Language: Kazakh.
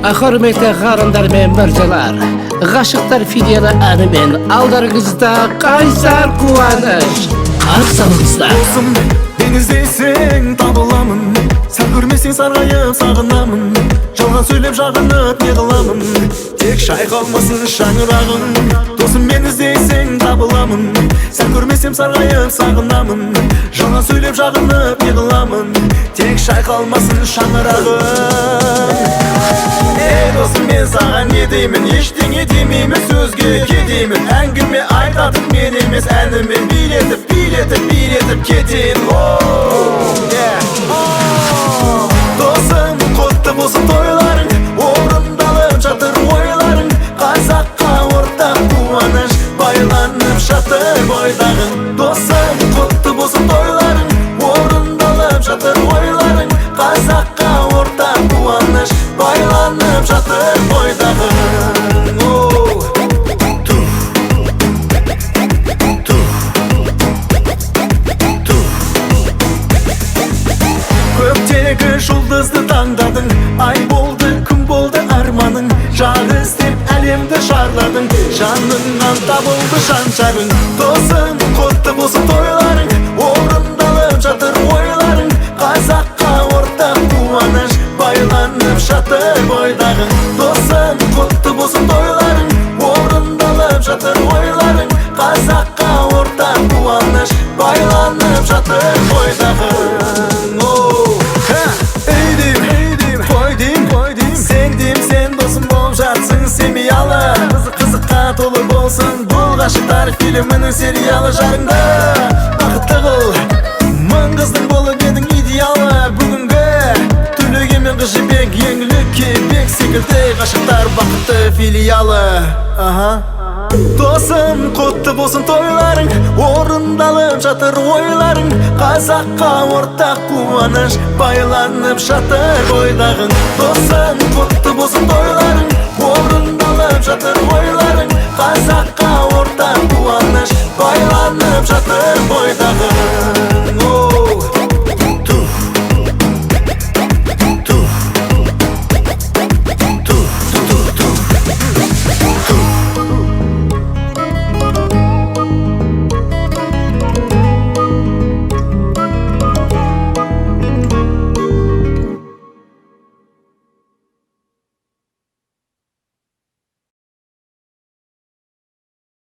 Hürmetli qarınдар мен barcalar, Ғашықтар филиалы әнімен алдарыңызда Қайсар қуаныш. Қарсылыңыздар. Досым, деніздейсің табыламын, сен көрмесең сарғайып сағынамын, жалған сөйлеп жағынып не қыламын, тек шайқалмасын шаңырағың. Досым, мен іздейсің табыламын, сен көрмесем сарғайып сағынамын, жалған сөйлеп жағынып не қыламын, тек шайқалмасын шаңырағың. Досым, мен саған не деймін, ештеңе демеймін, сөзге кетеймін, әңгіме айтатын мен емес, әнімен билетіп кетейін. Досым, құтты болсын тойларың, орындалып жатыр ойларың, қазаққа ортақ қуаныш, байланып жатыр бойдағың. Досым, құтты болсын тойларың, орындалып жатыр ойларың, қазаққа ортақ қуаныш, байланып жатыр бойдағың. Көктегі жұлдызды таңдадың, ай болды, күн болды арманың, жар іздеп әлемді шарладың, жаныңнан табылды шаншарың. Досым, құтты болсын тойларың, орындалып жатыр ойларың, қазаққа ортақ қуаныш, байланып жатыр бойдағың. Досым, құтты болсын тойларың, орындалып жатыр ойларың, қазаққа ортақ қуаныш, байланып жатыр бойдағың. Семиялы, қызыққа толы болсын бұл ғашықтар фильмінің сериалы жарыңда. Бақытты қыл, мың қыздың болып едің идеалы, бүгінгі төлеге мен қыз жібек, еңлікке бек секілді ғашықтар бақытты филиалы. Досым, құтты болсын тойларың, орындалып жатыр ойларың, қазаққа ортақ қуаныш, байланып жатыр бойдағың. Досым, құтты болсын тойларың, орындалып жатыр ойларың, қазаққа ортақ қуаныш, байланып жатыр бойдағың.